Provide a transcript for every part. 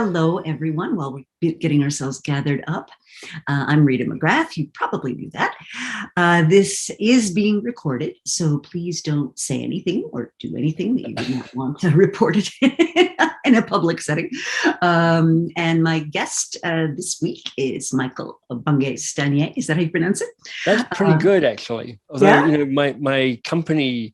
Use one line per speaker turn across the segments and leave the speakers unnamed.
Hello, everyone. While we're getting ourselves gathered up, I'm Rita McGrath. You probably knew that. This is being recorded, so please don't say anything or do anything that you do not want to report it in a public setting. And my guest this week is Michael Bungay Stanier. Is that how you pronounce it?
That's pretty good, actually. Although, yeah? My company...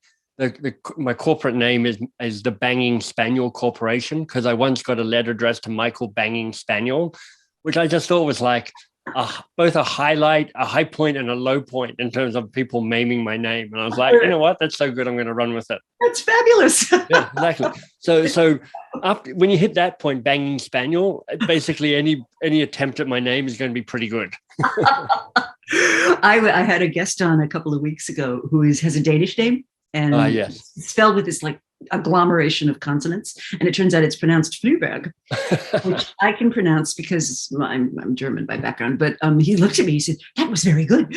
my corporate name is the Banging Spaniel Corporation, because I once got a letter addressed to Michael Banging Spaniel, which I just thought was like both a highlight, a high point, and a low point in terms of people maiming my name. And I was like, you know what? That's so good. I'm going to run with it.
That's fabulous.
Yeah, exactly. So after, when you hit that point, Banging Spaniel, basically any attempt at my name is going to be pretty good.
I had a guest on a couple of weeks ago who has a Danish name. And
yes.
It's spelled with this like agglomeration of consonants, and it turns out it's pronounced Fluberg, which I can pronounce because I'm German by background. But he looked at me, he said, "That was very good."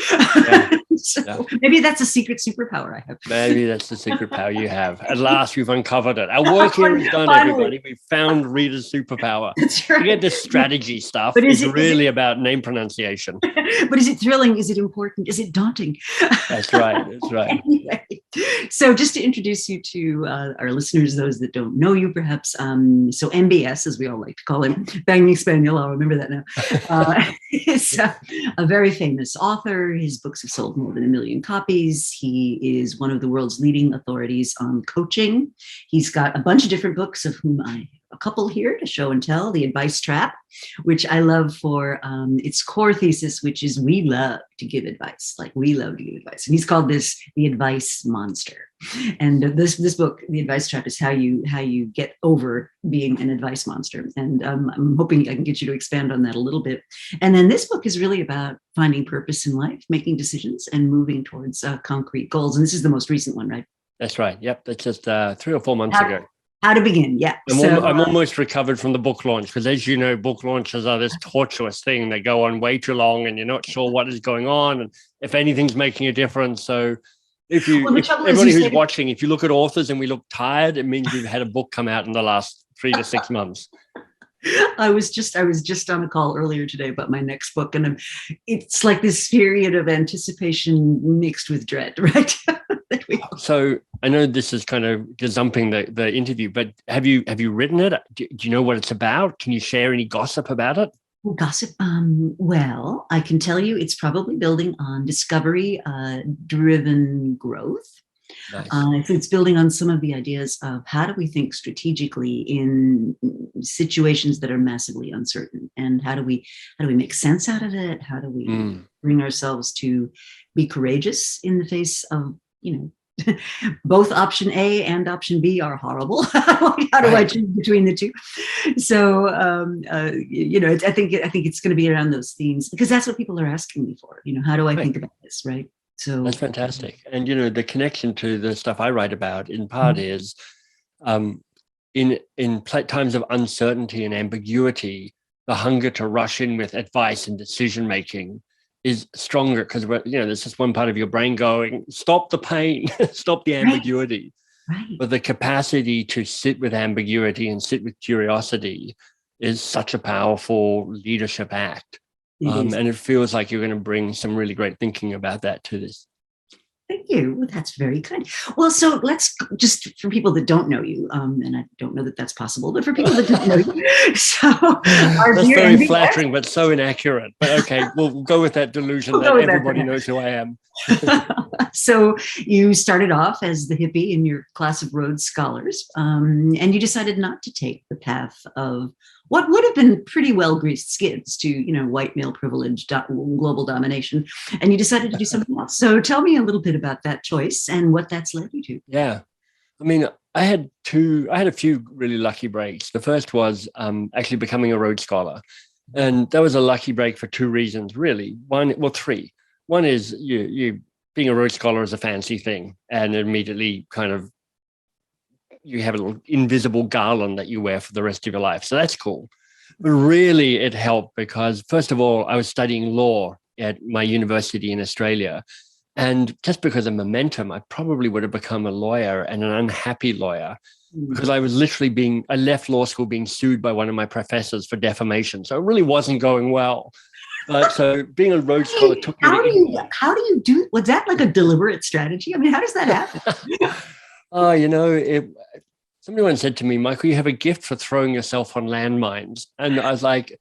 Yeah. Maybe that's a secret superpower I have.
Maybe that's the secret power you have. At last, we've uncovered it. Our work here is done, everybody. We found Rita's superpower. That's right. Forget this strategy stuff. But it's really about name pronunciation.
But is it thrilling? Is it important? Is it daunting?
That's right. That's right.
Anyway, so just to introduce you to our listeners, those that don't know you, perhaps. So MBS, as we all like to call him, Banging Spaniel. I'll remember that now. He's a very famous author. His books have sold more than 1 million copies. He is one of the world's leading authorities on coaching. He's got a bunch of different books, of whom I have a couple here to show and tell. The Advice Trap, which I love for its core thesis, which is we love to give advice. Like, we love to give advice. And he's called this the Advice Monster. And this book, The Advice Trap, is how you get over being an advice monster. And I'm hoping I can get you to expand on that a little bit. And then this book is really about finding purpose in life, making decisions, and moving towards concrete goals. And this is the most recent one, right?
That's right. Yep. That's just 3 or 4 months ago.
How to begin, yeah.
I'm almost recovered from the book launch, because, as you know, book launches are this tortuous thing. They go on way too long, and you're not sure what is going on and if anything's making a difference. So if everybody who's watching, if you look at authors and we look tired, it means we've had a book come out in the last 3 to 6 months.
I was just on a call earlier today about my next book, and it's like this period of anticipation mixed with dread, right?
So I know this is kind of gazumping the interview, but have you written it? Do you know what it's about? Can you share any gossip about it?
Gossip. Well, I can tell you it's probably building on discovery driven growth. Nice. So it's building on some of the ideas of how do we think strategically in situations that are massively uncertain, and how do we make sense out of it? How do we bring ourselves to be courageous in the face of, both option A and option B are horrible. How do I choose between the two? So, I think it's going to be around those themes, because that's what people are asking me for. How do I think about this, right? So
that's fantastic. And, the connection to the stuff I write about in part is in times of uncertainty and ambiguity, the hunger to rush in with advice and decision-making is stronger, because there's just one part of your brain going, stop the pain, stop the ambiguity. Right. But the capacity to sit with ambiguity and sit with curiosity is such a powerful leadership act. And it feels like you're going to bring some really great thinking about that to this.
Thank you. Well, that's very kind. Well, so let's just, for people that don't know you, and I don't know that that's possible, but for people that don't know you, so
that's very flattering, but so inaccurate. But okay, we'll go with that delusion that everybody knows who I am.
So you started off as the hippie in your class of Rhodes scholars, and you decided not to take the path of what would have been pretty well-greased skids to, white male privilege, global domination, and you decided to do something else. So tell me a little bit about that choice and what that's led you to.
Yeah. I mean, I had a few really lucky breaks. The first was actually becoming a Rhodes Scholar. And that was a lucky break for 2 reasons, really. 3. One is you being a Rhodes Scholar is a fancy thing, and immediately kind of you have a little invisible garland that you wear for the rest of your life. So that's cool. But really it helped because, first of all, I was studying law at my university in Australia. And just because of momentum, I probably would have become a lawyer, and an unhappy lawyer, because I was literally I left law school being sued by one of my professors for defamation. So it really wasn't going well. So being a Rhodes Scholar took me
how do you do, was that like a deliberate strategy? I mean, how does that happen?
Somebody once said to me, Michael, you have a gift for throwing yourself on landmines. And I was like,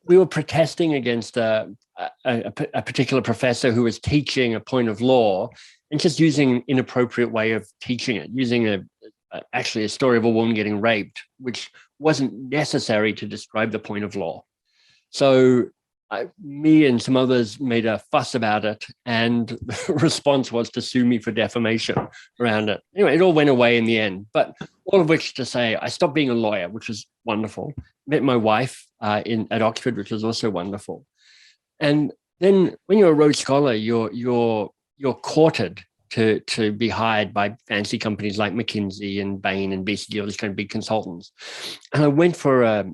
we were protesting against a particular professor who was teaching a point of law and just using an inappropriate way of teaching it, using actually a story of a woman getting raped, which wasn't necessary to describe the point of law. So me and some others made a fuss about it, and the response was to sue me for defamation around it. Anyway, it all went away in the end, but all of which to say I stopped being a lawyer, which was wonderful. Met my wife at Oxford, which was also wonderful. And then when you're a Rhodes Scholar, you're courted to be hired by fancy companies like McKinsey and Bain and BCG, all these kind of big consultants. And I went for a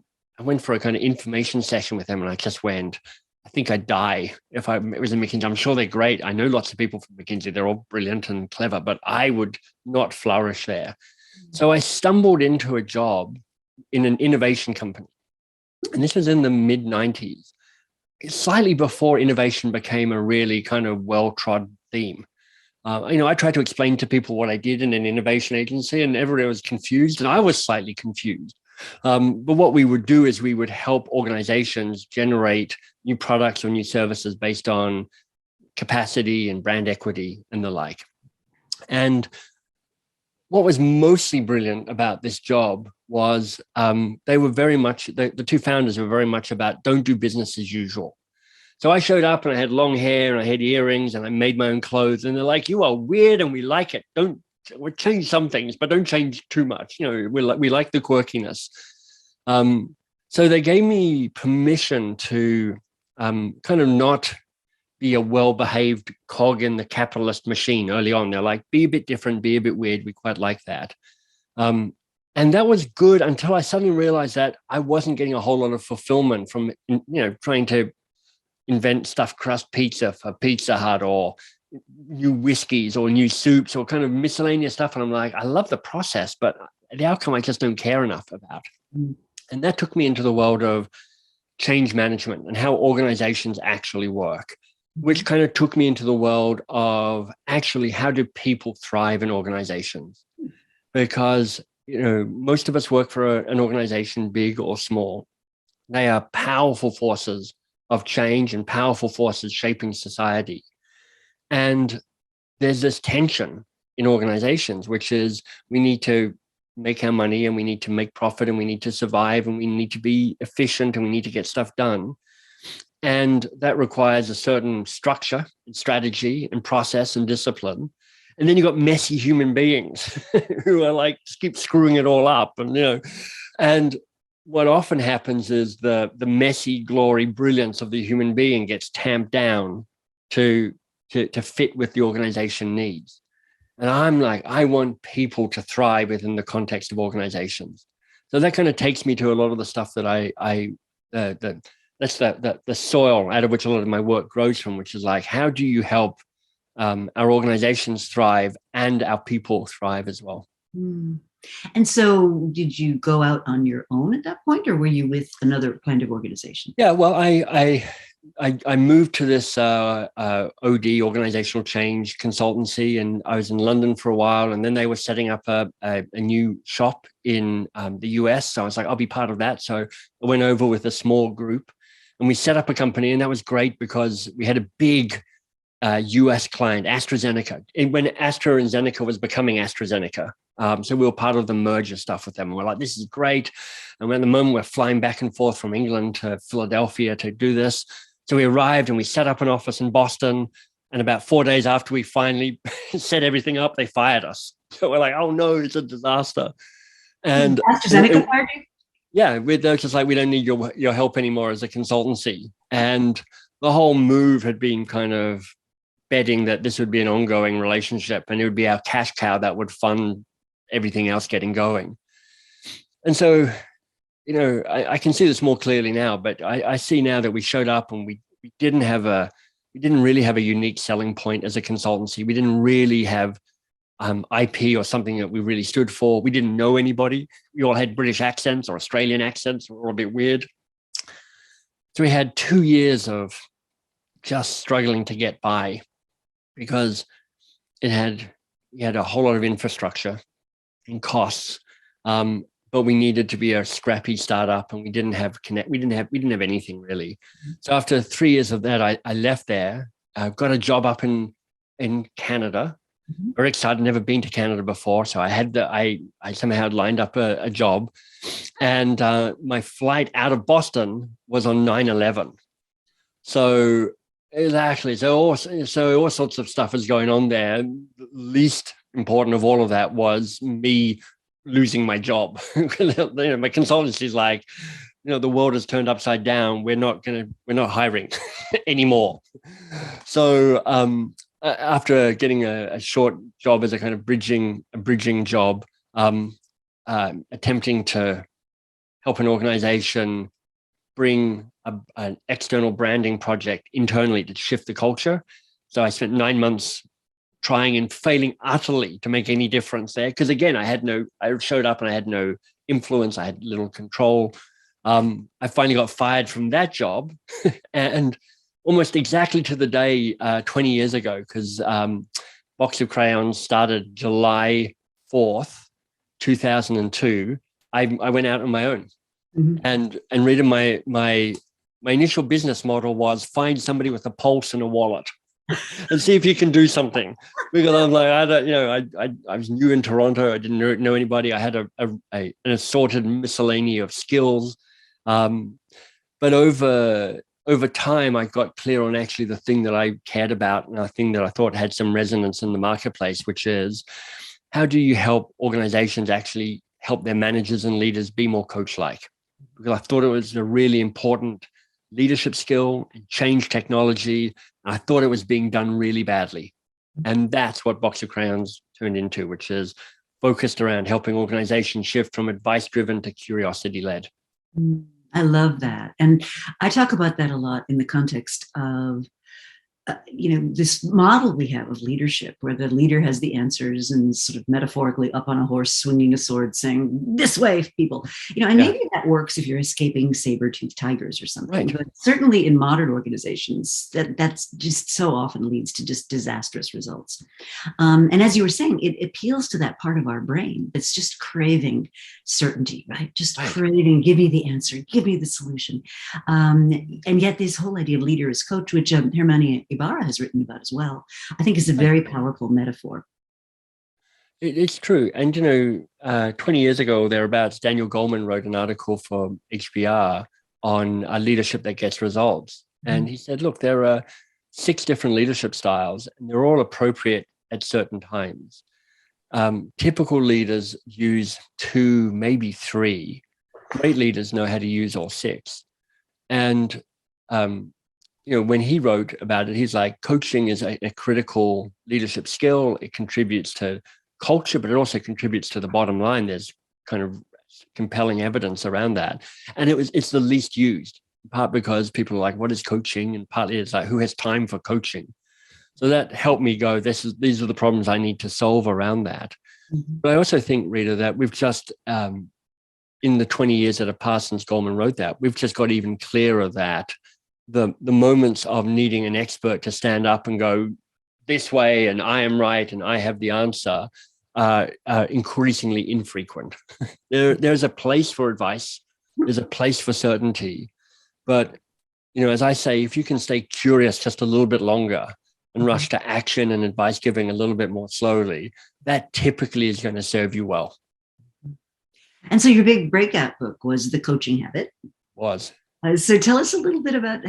kind of information session with them, and I just went, I think I'd die if it was in McKinsey. I'm sure they're great. I know lots of people from McKinsey. They're all brilliant and clever, but I would not flourish there. So I stumbled into a job in an innovation company. And this was in the mid-90s, slightly before innovation became a really kind of well-trod theme. I tried to explain to people what I did in an innovation agency, and everybody was confused, and I was slightly confused. But what we would do is we would help organizations generate new products or new services based on capacity and brand equity and the like. And what was mostly brilliant about this job was they were very much, the two founders were very much about don't do business as usual. So I showed up and I had long hair and I had earrings and I made my own clothes, and they're like, you are weird and we like it. We'll change some things, but don't change too much. We like the quirkiness. So they gave me permission to kind of not be a well-behaved cog in the capitalist machine early on. They're like, be a bit different, be a bit weird. We quite like that. And that was good until I suddenly realized that I wasn't getting a whole lot of fulfillment from, trying to invent stuffed crust pizza for Pizza Hut, or new whiskeys or new soups or kind of miscellaneous stuff. And I'm like, I love the process, but the outcome I just don't care enough about. And that took me into the world of change management and how organizations actually work, which kind of took me into the world of actually how do people thrive in organizations? Because, most of us work for an organization, big or small. They are powerful forces of change and powerful forces shaping society. And there's this tension in organizations, which is we need to make our money and we need to make profit and we need to survive and we need to be efficient and we need to get stuff done. And that requires a certain structure and strategy and process and discipline. And then you've got messy human beings who are like, just keep screwing it all up. And what often happens is the messy glory, brilliance of the human being gets tamped down to fit with the organization needs. And I'm like, I want people to thrive within the context of organizations. So that kind of takes me to a lot of the stuff that that's the soil out of which a lot of my work grows from, which is like, how do you help our organizations thrive and our people thrive as well?
And so did you go out on your own at that point, or were you with another kind of organization?
Yeah, well, I moved to this OD, organizational change consultancy, and I was in London for a while, and then they were setting up a new shop in the US. So I was like, I'll be part of that. So I went over with a small group and we set up a company, and that was great because we had a big US client, AstraZeneca, and when AstraZeneca was becoming AstraZeneca. So we were part of the merger stuff with them. And we're like, this is great. And at the moment, we're flying back and forth from England to Philadelphia to do this. So we arrived and we set up an office in Boston. And about 4 days after we finally set everything up, they fired us. So we're like, oh no, it's a disaster. And
AstraZeneca fired you?
Yeah, they're just like, we don't need your help anymore as a consultancy. And the whole move had been kind of betting that this would be an ongoing relationship and it would be our cash cow that would fund everything else getting going. And so, I can see this more clearly now, but I see now that we showed up and we didn't have a we didn't really have a unique selling point as a consultancy. We didn't really have IP or something that we really stood for. We didn't know anybody. We all had British accents or Australian accents. We were all a bit weird. So we had 2 years of just struggling to get by because we had a whole lot of infrastructure and costs, but we needed to be a scrappy startup, and we didn't have anything really. So after 3 years of that, I left there. I got a job up in Canada. Very excited, never been to Canada before, so I somehow lined up a job, and my flight out of Boston was on 9/11. So exactly, so all sorts of stuff is going on there. The least important of all of that was me losing my job. My consultancy is like, the world has turned upside down. We're not hiring anymore. So after getting a short job as a kind of bridging job, attempting to help an organization bring an external branding project internally to shift the culture. So I spent 9 months trying and failing utterly to make any difference there. Because again, I showed up and I had no influence. I had little control. I finally got fired from that job and almost exactly to the day 20 years ago, because Box of Crayons started July 4th, 2002. I went out on my own. And Rita, my initial business model was find somebody with a pulse and a wallet and see if you can do something. Because I'm like, I was new in Toronto. I didn't know anybody. I had an assorted miscellany of skills. But over time, I got clear on actually the thing that I cared about and the thing that I thought had some resonance in the marketplace, which is how do you help organizations actually help their managers and leaders be more coach-like? Because I thought it was a really important leadership skill and change technology. And I thought it was being done really badly. And that's what Box of Crayons turned into, which is focused around helping organizations shift from advice-driven to curiosity-led.
I love that. And I talk about that a lot in the context of, this model we have of leadership, where the leader has the answers and sort of metaphorically up on a horse, swinging a sword, saying, "This way, people." And maybe that works if you're escaping saber-toothed tigers or something.
Right.
But certainly in modern organizations, that's just so often leads to just disastrous results. And as you were saying, it appeals to that part of our brain that's just craving certainty, right? Just craving, give me the answer, give me the solution. And yet this whole idea of leader as coach, which Hermione Ibarra has written about as well, I think is a very powerful metaphor.
It's true. And, 20 years ago, thereabouts, Daniel Goleman wrote an article for HBR on a leadership that gets results. And he said, look, there are 6 different leadership styles, and they're all appropriate at certain times. Typical leaders use 2, maybe 3. Great leaders know how to use all 6. And, when he wrote about it, he's like, coaching is a critical leadership skill. It contributes to culture, but it also contributes to the bottom line. There's kind of compelling evidence around that. And it's the least used, in part because people are like, what is coaching? And partly it's like, who has time for coaching? So that helped me go, these are the problems I need to solve around that. But I also think, Rita, that we've just, in the 20 years that have passed since Goleman wrote that, we've just got even clearer that the moments of needing an expert to stand up and go this way and I am right and I have the answer are increasingly infrequent. There's a place for advice. There's a place for certainty. But, as I say, if you can stay curious just a little bit longer and rush to action and advice giving a little bit more slowly, that typically is going to serve you well.
And so your big breakout book was The Coaching Habit. So tell us a little bit about,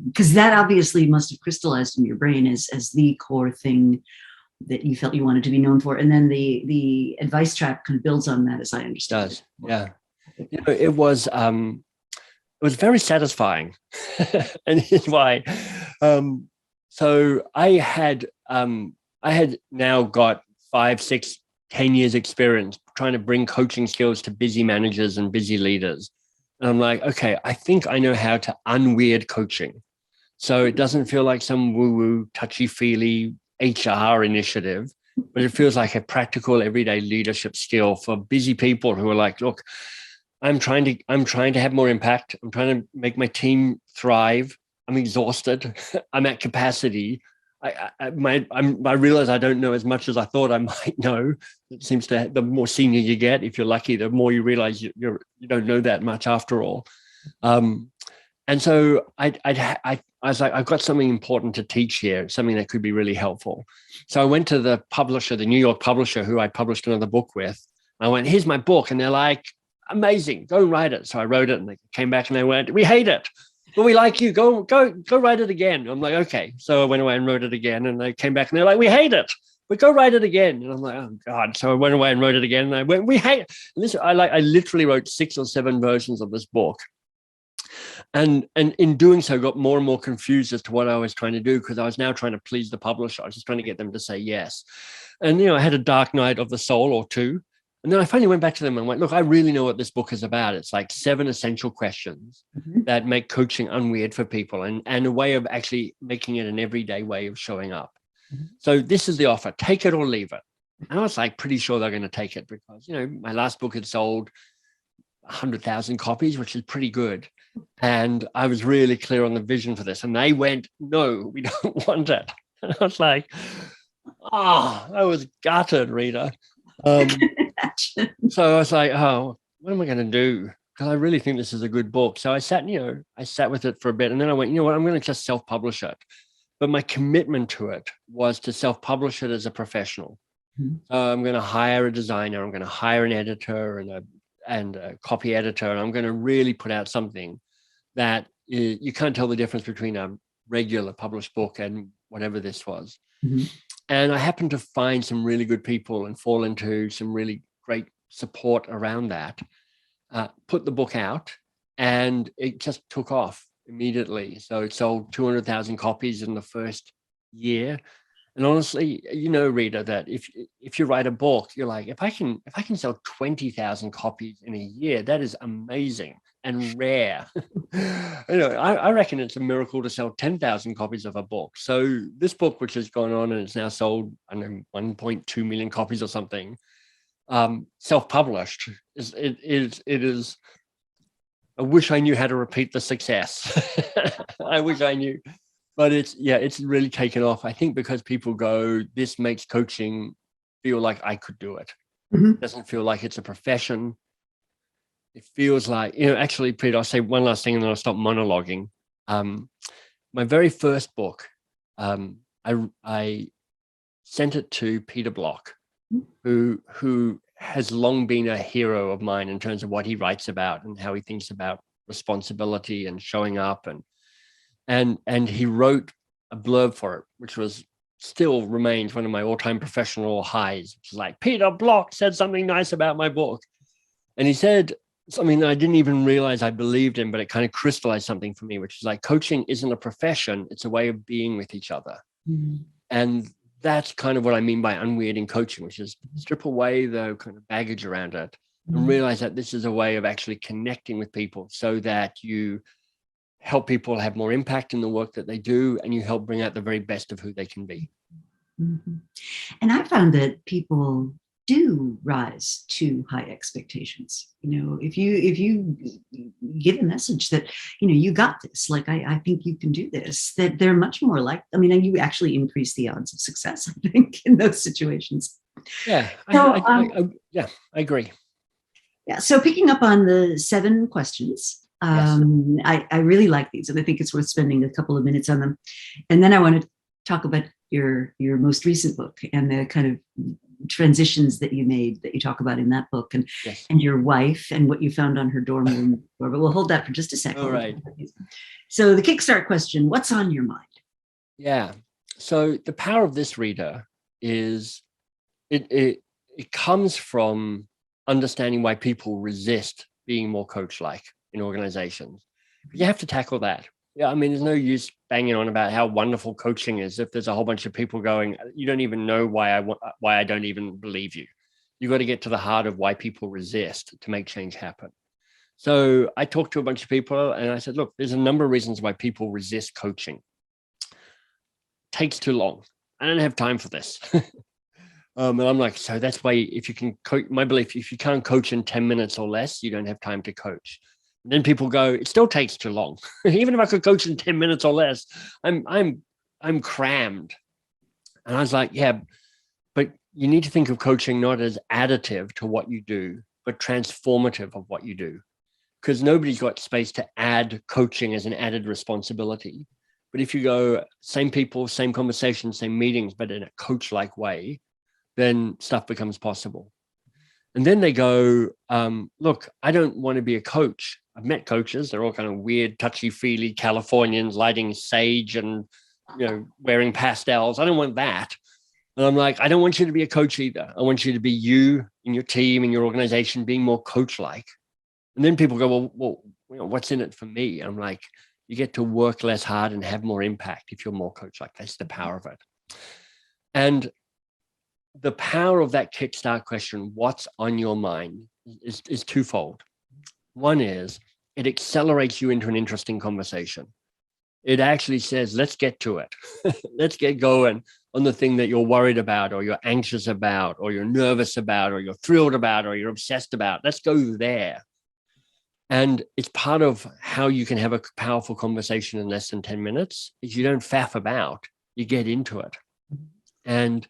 because that obviously must have crystallized in your brain as the core thing that you felt you wanted to be known for. And then the advice track kind of builds on that, as I understand.
It does, yeah. It was very satisfying. And here's why. So I had now got 5, 6, 10 years experience trying to bring coaching skills to busy managers and busy leaders. And I'm like, okay, I think I know how to unweird coaching. So it doesn't feel like some woo-woo, touchy-feely HR initiative, but it feels like a practical everyday leadership skill for busy people who are like, look, I'm trying to have more impact. I'm trying to make my team thrive. I'm exhausted. I'm at capacity. I realize I don't know as much as I thought I might know. It seems to, the more senior you get, if you're lucky, the more you realize you don't know that much after all. And so I was like, I've got something important to teach here, something that could be really helpful. So I went to the publisher, the New York publisher, who I published another book with. I went, here's my book. And they're like, amazing, go write it. So I wrote it, and they came back and they went, we hate it, but we like you, go write it again. I'm like, okay. So I went away and wrote it again, and they came back and they're like, we hate it, but go write it again. And I'm like, oh God. So I went away and wrote it again, and I went, we hate it. And this, I literally wrote 6 or 7 versions of this book. And in doing so, got more and more confused as to what I was trying to do, because I was now trying to please the publisher. I was just trying to get them to say yes. And, I had a dark night of the soul or two. And then I finally went back to them and went, look, I really know what this book is about. It's like 7 essential questions that make coaching unweird for people, and a way of actually making it an everyday way of showing up. So this is the offer, take it or leave it. And I was like pretty sure they're going to take it, because, my last book had sold 100,000 copies, which is pretty good. And I was really clear on the vision for this. And they went, no, we don't want it. And I was like, I was gutted, Rita. So I was like, oh, what am I going to do? Because I really think this is a good book. So I sat with it for a bit. And then I went, what, I'm going to just self-publish it. But my commitment to it was to self-publish it as a professional. So I'm going to hire a designer. I'm going to hire an editor and a copy editor. And I'm going to really put out something that you can't tell the difference between a regular published book and whatever this was. And I happened to find some really good people and fall into some really great support around that, put the book out, and it just took off immediately. So it sold 200,000 copies in the first year. And honestly, Rita, that if you write a book, you're like, if I can sell 20,000 copies in a year, that is amazing and rare. I reckon it's a miracle to sell 10,000 copies of a book. So this book, which has gone on and it's now sold, I don't know, 1.2 million copies or something, self-published, it is. I wish I knew how to repeat the success. I wish I knew. But it's really taken off. I think because people go, this makes coaching feel like I could do it. It doesn't feel like it's a profession. It feels like, actually, Peter, I'll say one last thing and then I'll stop monologuing. My very first book, I sent it to Peter Block, who has long been a hero of mine in terms of what he writes about and how he thinks about responsibility and showing up. And he wrote a blurb for it, which still remains one of my all-time professional highs, which is like, Peter Block said something nice about my book. And he said something that I didn't even realize I believed in, but it kind of crystallized something for me, which is like, coaching isn't a profession, it's a way of being with each other. And that's kind of what I mean by unweirding coaching, which is strip away the kind of baggage around it and realize that this is a way of actually connecting with people so that you help people have more impact in the work that they do, and you help bring out the very best of who they can be.
And I found that people do rise to high expectations. If you give a message that, you got this, like, I think you can do this, that they're much more like, you actually increase the odds of success, I think, in those situations.
Yeah,
so,
I agree.
Yeah. So picking up on the 7 questions,
Yes.
I really like these, and I think it's worth spending a couple of minutes on them. And then I want to talk about your most recent book and the kind of transitions that you made that you talk about in that book, and your wife and what you found on her dorm room floor. But we'll hold that for just a second.
All right.
So the Kickstart question, what's on your mind?
Yeah. So the power of this, reader, is it comes from understanding why people resist being more coach-like in organizations. You have to tackle that. Yeah, there's no use banging on about how wonderful coaching is if there's a whole bunch of people going, you don't even know why I don't even believe you. You got to get to the heart of why people resist to make change happen. So I talked to a bunch of people and I said, look, there's a number of reasons why people resist coaching. takes too long. I don't have time for this. And I'm like, so that's why if you can coach, my belief, if you can't coach in 10 minutes or less, you don't have time to coach. And then people go, it still takes too long. Even if I could coach in 10 minutes or less, I'm crammed. And I was like, yeah, but you need to think of coaching not as additive to what you do, but transformative of what you do. Because nobody's got space to add coaching as an added responsibility. But if you go same people, same conversation, same meetings, but in a coach-like way, then stuff becomes possible. And then they go, look, I don't want to be a coach. I've met coaches. They're all kind of weird, touchy-feely Californians lighting sage and, wearing pastels. I don't want that. And I'm like, I don't want you to be a coach either. I want you to be you in your team, in your organization, being more coach-like. And then people go, well, what's in it for me? I'm like, you get to work less hard and have more impact if you're more coach-like. That's the power of it. And the power of that Kickstart question, what's on your mind, is twofold. One is it accelerates you into an interesting conversation. It actually says, let's get to it. Let's get going on the thing that you're worried about, or you're anxious about, or you're nervous about, or you're thrilled about, or you're obsessed about. Let's go there. And it's part of how you can have a powerful conversation in less than 10 minutes is you don't faff about, you get into it. And,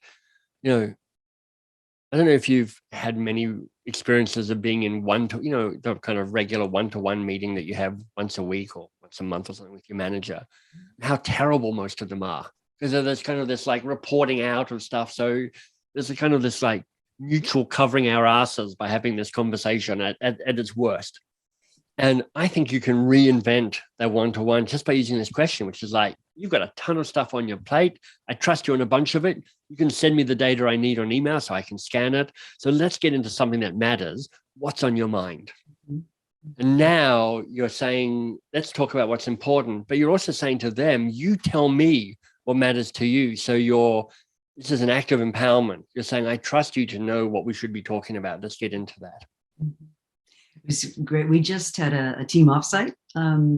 I don't know if you've had many experiences of being in the kind of regular one-to-one meeting that you have once a week or once a month or something with your manager, how terrible most of them are. Because there's kind of this like reporting out of stuff. So there's a kind of this like mutual covering our asses by having this conversation at its worst. And I think you can reinvent that one-to-one just by using this question, which is like, you've got a ton of stuff on your plate. I trust you on a bunch of it. You can send me the data I need on email so I can scan it. So let's get into something that matters. What's on your mind? And now you're saying, let's talk about what's important, but you're also saying to them, you tell me what matters to you. So this is an act of empowerment. You're saying, I trust you to know what we should be talking about. Let's get into that.
It was great. We just had a team offsite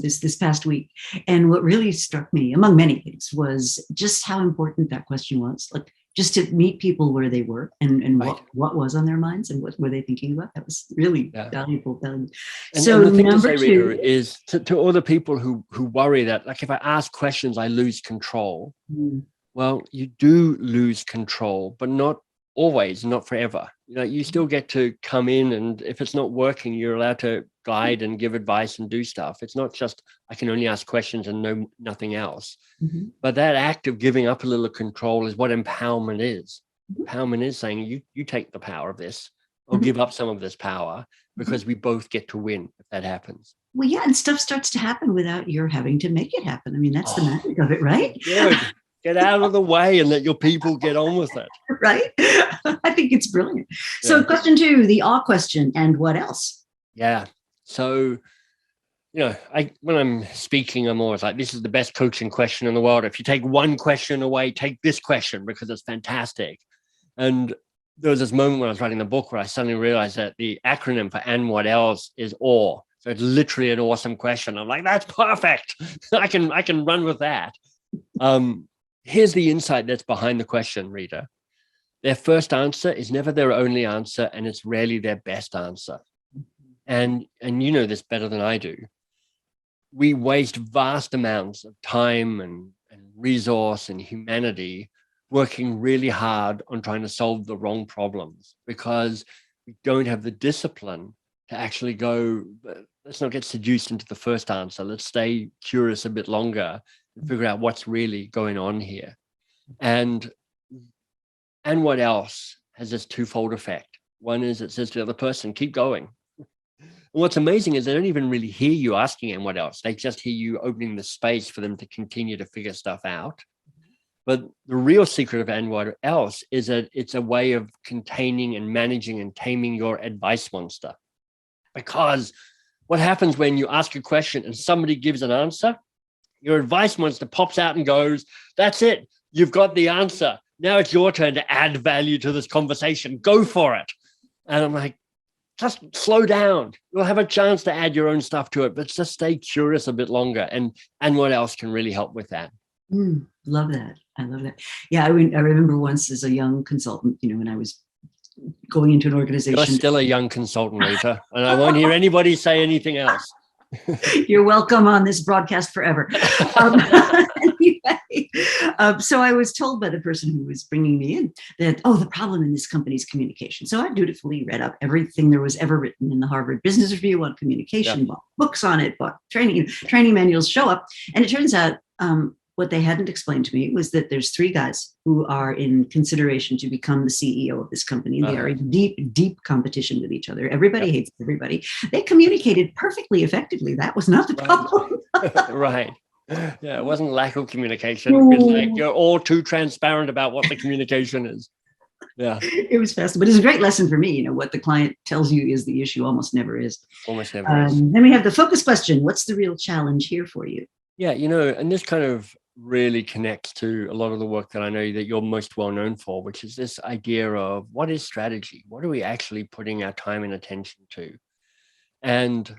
this past week. And what really struck me, among many things, was just how important that question was. Like, just to meet people where they were and right. what was on their minds and what were they thinking about. That was really valuable.
And the thing to say, Rita, is to all the people who worry that, like, if I ask questions, I lose control. Well, you do lose control, but not always, not forever. You still get to come in, and if it's not working, you're allowed to guide and give advice and do stuff. It's not just I can only ask questions and know nothing else. But that act of giving up a little control is what empowerment is. Empowerment is saying you take the power of this, or give up some of this power, because we both get to win if that happens.
Well, yeah, and stuff starts to happen without your having to make it happen. I mean, that's the magic of it, right?
Good. Get out of the way and let your people get on with it.
Right? I think it's brilliant. So question 2, the awe question, and what else?
Yeah. So, when I'm speaking, I'm always like, this is the best coaching question in the world. If you take one question away, take this question because it's fantastic. And there was this moment when I was writing the book where I suddenly realized that the acronym for and what else is awe. So it's literally an awesome question. I'm like, that's perfect. I can run with that. Here's the insight that's behind the question, Rita. Their first answer is never their only answer, and it's rarely their best answer. And you know this better than I do. We waste vast amounts of time and resource and humanity working really hard on trying to solve the wrong problems because we don't have the discipline to actually go, let's not get seduced into the first answer. Let's stay curious a bit longer and figure out what's really going on here. And what else has this twofold effect? One is it says to the other person, keep going. And what's amazing is they don't even really hear you asking and what else. They just hear you opening the space for them to continue to figure stuff out. But the real secret of and what else is that it's a way of containing and managing and taming your advice monster. Because what happens when you ask a question and somebody gives an answer, your advice monster pops out and goes, that's it. You've got the answer. Now it's your turn to add value to this conversation. Go for it. And I'm like, just slow down. You'll have a chance to add your own stuff to it, but just stay curious a bit longer. And what else can really help with that?
Love that. I love that. Yeah, I remember once as a young consultant, when I was going into an
You're
organization.
still a young consultant, Rita, and I won't hear anybody say anything else.
You're welcome on this broadcast forever. Anyway, so I was told by the person who was bringing me in that, the problem in this company is communication. So I dutifully read up everything there was ever written in the Harvard Business Review on communication, bought books on it, bought training manuals show up. And it turns out what they hadn't explained to me was that there's three guys who are in consideration to become the CEO of this company. And they are in deep, deep competition with each other. Everybody hates everybody. They communicated perfectly effectively. That was not the problem.
Right. Yeah, it wasn't lack of communication. It was like you're all too transparent about what the communication is. Yeah.
It was fascinating. But it's a great lesson for me. What the client tells you is the issue almost never is.
Almost never is.
Then we have the focus question. What's the real challenge here for you?
Yeah, and this kind of really connects to a lot of the work that I know that you're most well known for, which is this idea of what is strategy? What are we actually putting our time and attention to? And,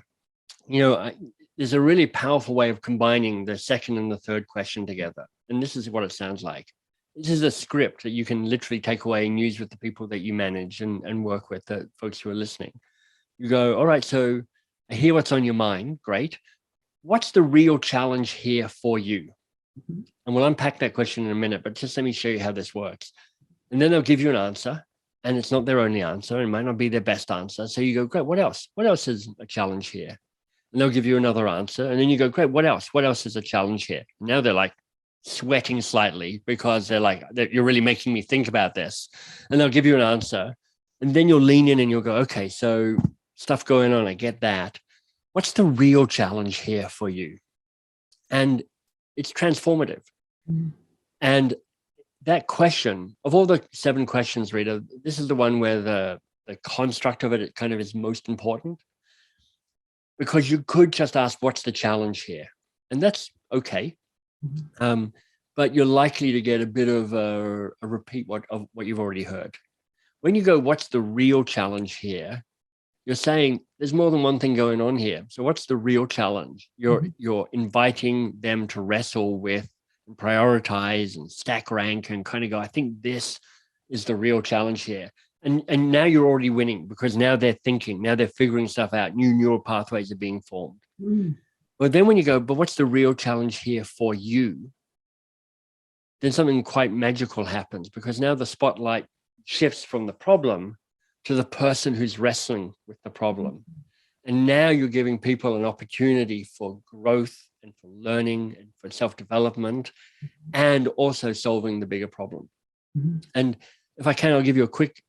there's a really powerful way of combining the second and the third question together. And this is what it sounds like. This is a script that you can literally take away and use with the people that you manage and work with, the folks who are listening. You go, all right, so I hear what's on your mind. Great. What's the real challenge here for you? And we'll unpack that question in a minute, but just let me show you how this works. And then they'll give you an answer, and it's not their only answer. It might not be their best answer. So you go, great, what else? What else is a challenge here? And they'll give you another answer. And then you go, great, what else? What else is a challenge here? And now they're like sweating slightly because they're like, you're really making me think about this. And they'll give you an answer. And then you'll lean in and you'll go, okay, so stuff going on, I get that. What's the real challenge here for you? And it's transformative. And that question, of all the 7 questions, Rita, this is the one where the construct of it kind of is most important, because you could just ask, what's the challenge here? And that's okay. But you're likely to get a bit of a repeat of what you've already heard. When you go, what's the real challenge here? You're saying there's more than one thing going on here. So what's the real challenge? You're inviting them to wrestle with and prioritize and stack rank and kind of go, I think this is the real challenge here. And now you're already winning, because now they're thinking, now they're figuring stuff out. New neural pathways are being formed. But then when you go, but what's the real challenge here for you? Then something quite magical happens, because now the spotlight shifts from the problem to the person who's wrestling with the problem. And now you're giving people an opportunity for growth and for learning and for self-development, and also solving the bigger problem. And if I can, I'll give you a quick,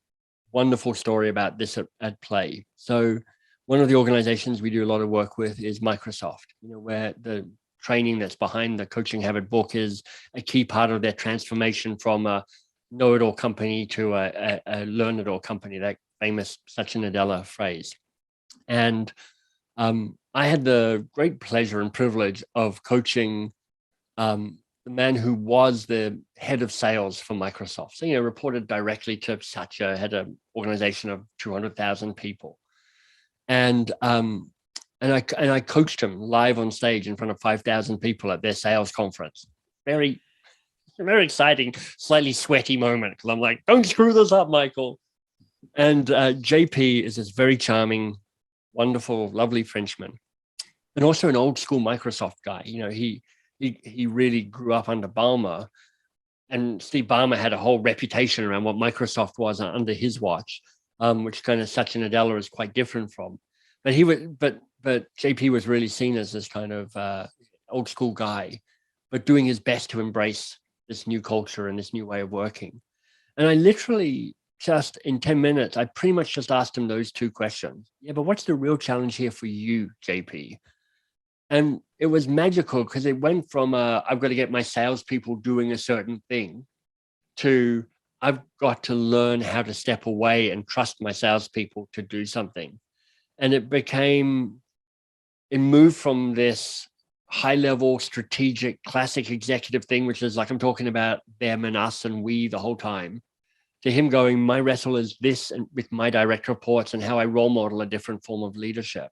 wonderful story about this at play. So one of the organizations we do a lot of work with is Microsoft, where the training that's behind the Coaching Habit book is a key part of their transformation from a know-it-all company to a learn-it-all company, that famous Satya Nadella phrase. And I had the great pleasure and privilege of coaching the man who was the head of sales for Microsoft. So, reported directly to Satya, had an organization of 200,000 people. And I coached him live on stage in front of 5,000 people at their sales conference. Very, very exciting, slightly sweaty moment, because I'm like, don't screw this up, Michael. And JP is this very charming, wonderful, lovely Frenchman, and also an old school Microsoft guy. He really grew up under Ballmer, and Steve Ballmer had a whole reputation around what Microsoft was under his watch, which kind of Satya Nadella is quite different from. But but JP was really seen as this kind of old school guy, but doing his best to embrace this new culture and this new way of working. And I literally just in 10 minutes, I pretty much just asked him those 2 questions. Yeah, but what's the real challenge here for you, JP? And it was magical, because it went from I've got to get my salespeople doing a certain thing to I've got to learn how to step away and trust my salespeople to do something. And it moved from this high level strategic classic executive thing, which is like I'm talking about them and us and we the whole time, to him going, my wrestle is this, and with my direct reports and how I role model a different form of leadership.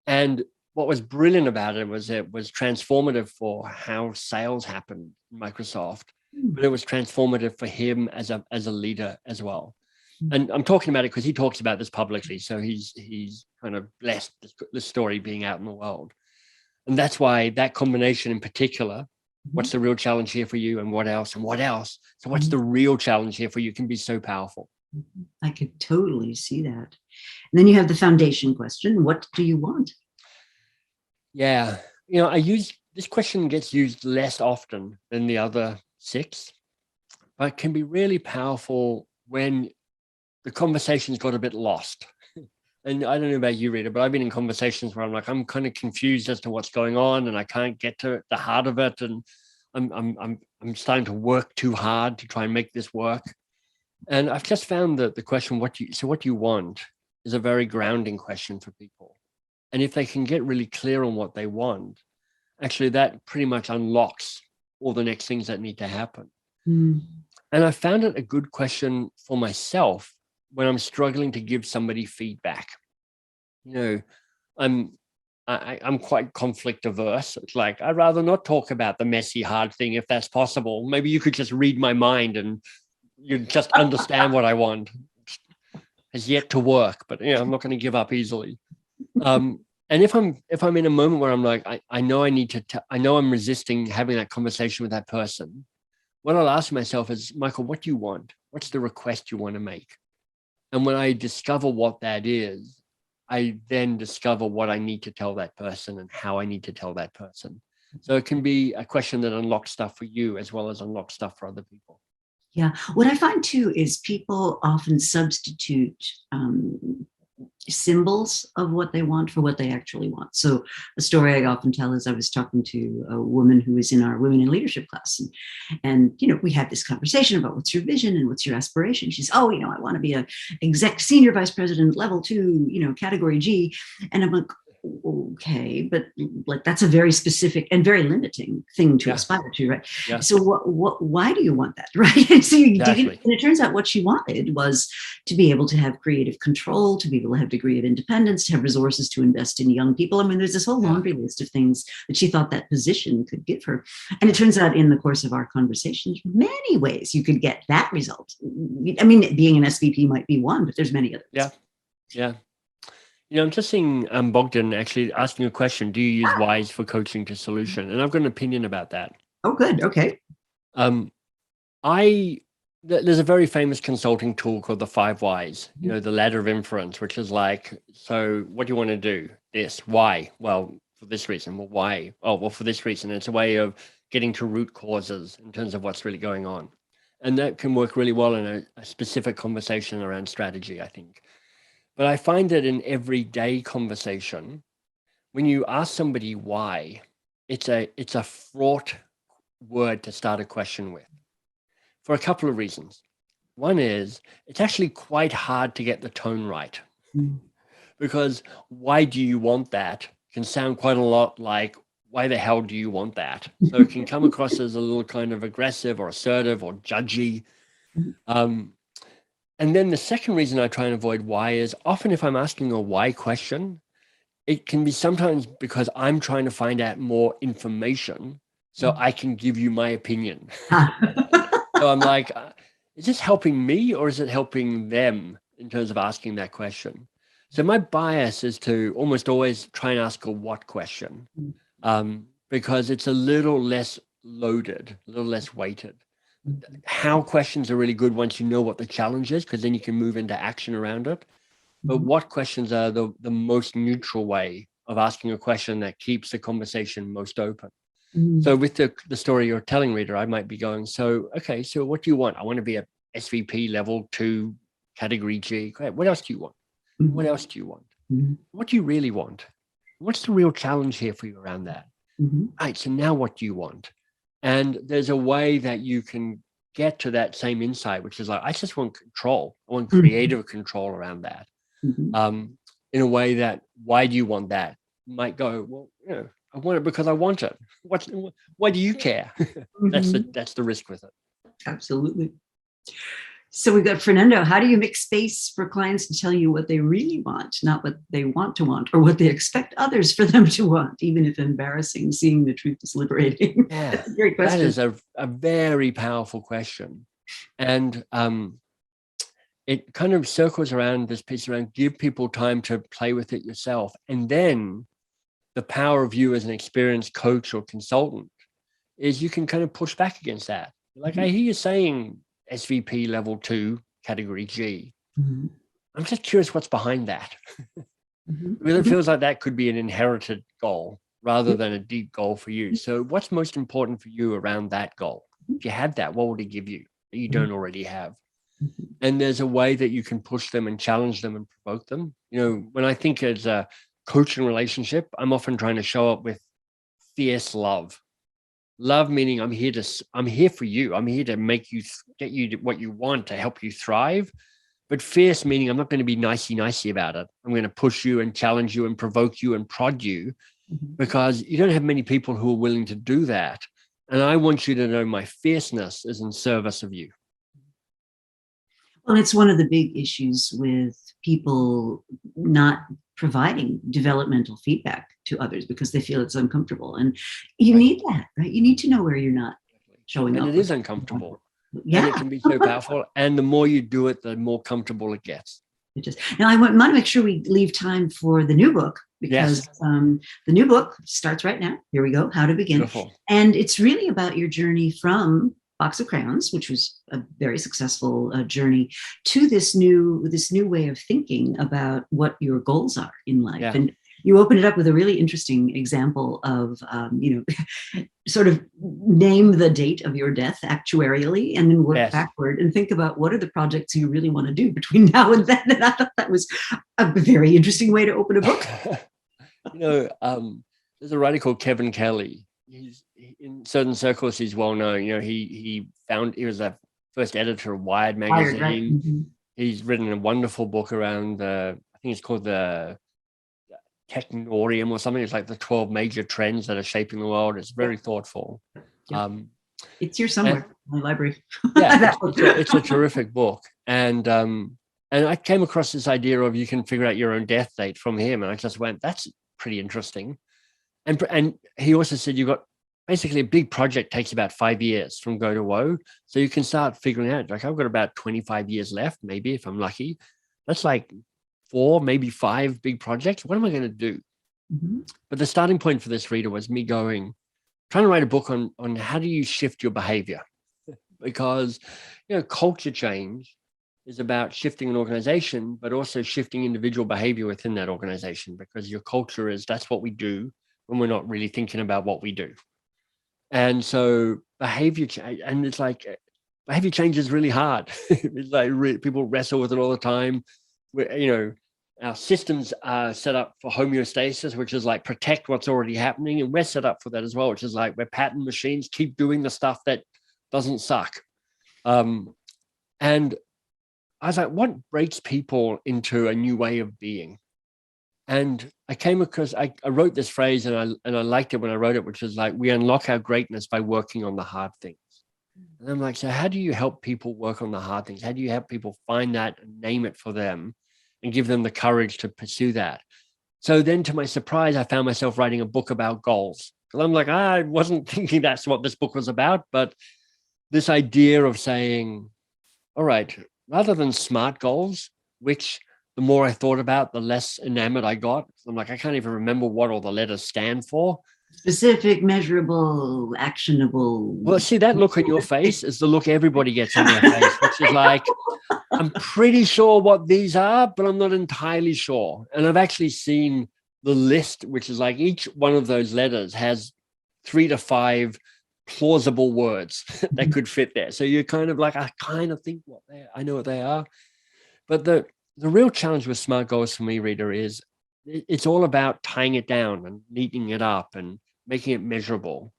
And what was brilliant about it was transformative for how sales happened in Microsoft, but it was transformative for him as a leader as well. And I'm talking about it because he talks about this publicly, so he's kind of blessed this story being out in the world. And that's why that combination in particular, what's the real challenge here for you, and what else, and what else? So what's the real challenge here for you can be so powerful.
I could totally see that. And then you have the foundation question. What do you want?
Yeah. You know, I use this question gets used less often than the other 6, but can be really powerful when the conversation's got a bit lost. And I don't know about you, Rita, but I've been in conversations where I'm like, I'm kind of confused as to what's going on, and I can't get to the heart of it. And I'm starting to work too hard to try and make this work. And I've just found that the question, what do you want, is a very grounding question for people. And if they can get really clear on what they want, actually that pretty much unlocks all the next things that need to happen. And I found it a good question for myself when I'm struggling to give somebody feedback. You know, I'm quite conflict averse. It's like, I'd rather not talk about the messy, hard thing if that's possible. Maybe you could just read my mind and you just understand what I want. Has yet to work, but I'm not going to give up easily. And if I'm in a moment where I'm like, I know I need to, I know I'm resisting having that conversation with that person, what I'll ask myself is, Michael, what do you want? What's the request you want to make? And when I discover what that is, I then discover what I need to tell that person and how I need to tell that person. So it can be a question that unlocks stuff for you as well as unlocks stuff for other people.
Yeah. What I find too is people often substitute symbols of what they want for what they actually want. So a story I often tell is I was talking to a woman who was in our women in leadership class, and we had this conversation about what's your vision and what's your aspiration. She's, I want to be a senior vice president, level 2, category G. And I'm like, okay, but like that's a very specific and very limiting thing to aspire to, right? Yeah. So why do you want that, right? And so you dig in, and it turns out what she wanted was to be able to have creative control, to be able to have a degree of independence, to have resources to invest in young people. I mean, there's this whole laundry list of things that she thought that position could give her. And it turns out in the course of our conversation, many ways you could get that result. I mean, being an SVP might be one, but there's many others.
Yeah. I'm just seeing Bogdan actually asking a question. Do you use WISE for coaching to solution? And I've got an opinion about that.
Oh, good. Okay.
There's a very famous consulting tool called the 5 Whys, the ladder of inference, which is like, so what do you want to do? This. Why? Well, for this reason. Well, why? Oh, well, for this reason. It's a way of getting to root causes in terms of what's really going on. And that can work really well in a specific conversation around strategy, I think. But I find that in everyday conversation, when you ask somebody why, it's a fraught word to start a question with, for a couple of reasons. One is it's actually quite hard to get the tone right, because why do you want that can sound quite a lot like, why the hell do you want that? So it can come across as a little kind of aggressive or assertive or judgy. And then the second reason I try and avoid why is often if I'm asking a why question, it can be sometimes because I'm trying to find out more information so I can give you my opinion. So I'm like, is this helping me or is it helping them in terms of asking that question? So my bias is to almost always try and ask a what question, because it's a little less loaded, a little less weighted. How questions are really good once you know what the challenge is, because then you can move into action around it. But what questions are the most neutral way of asking a question that keeps the conversation most open? So with the story you're telling, Rita, I might be going, so what do you want? I want to be a SVP level 2 category G. Great. What else do you want? What else do you want? What do you really want? What's the real challenge here for you around that? Right. So now what do you want? And there's a way that you can get to that same insight, which is like, I just want control. I want creative control around that. In a way that, why do you want that? Might go, well, I want it because I want it. Why do you care? That's the risk with it.
Absolutely. So we've got Fernando. How do you make space for clients to tell you what they really want, not what they want to want, or what they expect others for them to want, even if embarrassing? Seeing the truth is liberating.
Yeah,
That's a great question.
that is a very powerful question. And it kind of circles around this piece around give people time to play with it yourself. And then the power of you as an experienced coach or consultant is you can kind of push back against that. Like, I hear you saying SVP level 2, category G.
Mm-hmm.
I'm just curious what's behind that.
Mm-hmm.
Because it feels like that could be an inherited goal rather than a deep goal for you. So what's most important for you around that goal? If you had that, what would it give you that you don't already have? And there's a way that you can push them and challenge them and provoke them. You know, when I think as a coaching relationship, I'm often trying to show up with fierce love. Love meaning I'm here for you. I'm here to make you get you what you want, to help you thrive. But fierce meaning I'm not going to be nicey about it. I'm going to push you and challenge you and provoke you and prod you, because you don't have many people who are willing to do that. And I want you to know my fierceness is in service of you.
Well, it's one of the big issues with people not providing developmental feedback to others because they feel it's uncomfortable. And you need that, right? You need to know where you're not showing up.
And it is uncomfortable.
Yeah.
And it can be so powerful. And the more you do it, the more comfortable it gets.
Now, I want to make sure we leave time for the new book, because the new book starts right now. Here we go. How to Begin.
Beautiful.
And it's really about your journey from Box of Crayons, which was a very successful journey, to this new way of thinking about what your goals are in life.
Yeah.
And you open it up with a really interesting example of, sort of name the date of your death actuarially, and then work backward and think about what are the projects you really want to do between now and then. And I thought that was a very interesting way to open a book.
There's a writer called Kevin Kelly. He's in certain circles, he's well known. You know, he was the first editor of Wired magazine.
Right? Mm-hmm.
He's written a wonderful book around I think it's called the Technorium or something. It's like the 12 major trends that are shaping the world. It's very thoughtful.
Yeah. It's here somewhere in my library.
Yeah, it's a terrific book. And I came across this idea of you can figure out your own death date from him, and I just went, that's pretty interesting. And he also said you got basically a big project takes about 5 years from go to woe. So you can start figuring out, like, I've got about 25 years left, maybe, if I'm lucky. That's like 4, maybe 5 big projects. What am I going to do? Mm-hmm. But the starting point for this reader was me trying to write a book on how do you shift your behavior? Because, culture change is about shifting an organization, but also shifting individual behavior within that organization, because your culture that's what we do when we're not really thinking about what we do. And so behavior change, and it's like behavior change is really hard. It's like people wrestle with it all the time. Our systems are set up for homeostasis, which is like protect what's already happening. And we're set up for that as well, which is like we're pattern machines, keep doing the stuff that doesn't suck. And I was like, what breaks people into a new way of being? And I came across, I wrote this phrase and I liked it when I wrote it, which is like, we unlock our greatness by working on the hard things. And I'm like, so how do you help people work on the hard things? How do you help people find that and name it for them and give them the courage to pursue that? So then, to my surprise, I found myself writing a book about goals. Because I'm like, I wasn't thinking that's what this book was about. But this idea of saying, all right, rather than SMART goals, which the more I thought about, the less enamored I got. I'm like, I can't even remember what all the letters stand for.
Specific, measurable, actionable.
Well, see, that look on your face is the look everybody gets on their face, which is like, I'm pretty sure what these are, but I'm not entirely sure. And I've actually seen the list, which is like each one of those letters has 3 to 5 plausible words that could fit there. So you're kind of like, I kind of think I know what they are. But the real challenge with SMART goals for me, Rita, is it's all about tying it down and neatening it up and making it measurable.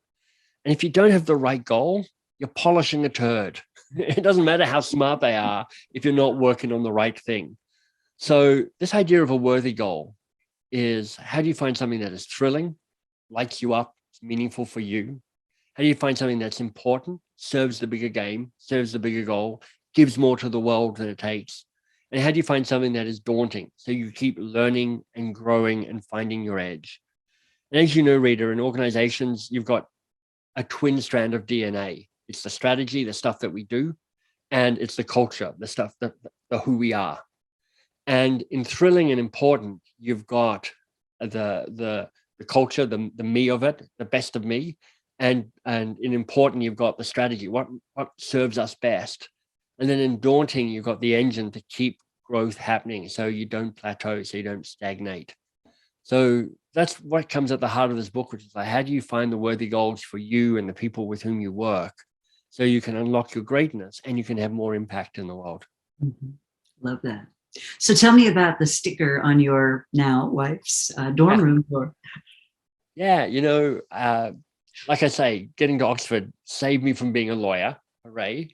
And if you don't have the right goal, you're polishing a turd. It doesn't matter how smart they are if you're not working on the right thing. So this idea of a worthy goal is, how do you find something that is thrilling, lights you up, is meaningful for you? How do you find something that's important, serves the bigger game, serves the bigger goal, gives more to the world than it takes? And how do you find something that is daunting so you keep learning and growing and finding your edge? And as you know, Rita, in organizations, you've got a twin strand of DNA. It's the strategy, the stuff that we do, and it's the culture, the stuff that the who we are. And in thrilling and important, you've got the culture, the me of it, the best of me, and in important, you've got the strategy, what serves us best. And then in daunting, you've got the engine to keep growth happening, so you don't plateau, so you don't stagnate. So that's what comes at the heart of this book, which is like, how do you find the worthy goals for you and the people with whom you work, so you can unlock your greatness and you can have more impact in the world.
Mm-hmm. Love that. So tell me about the sticker on your now wife's dorm room door.
Yeah, like I say, getting to Oxford saved me from being a lawyer. Hooray.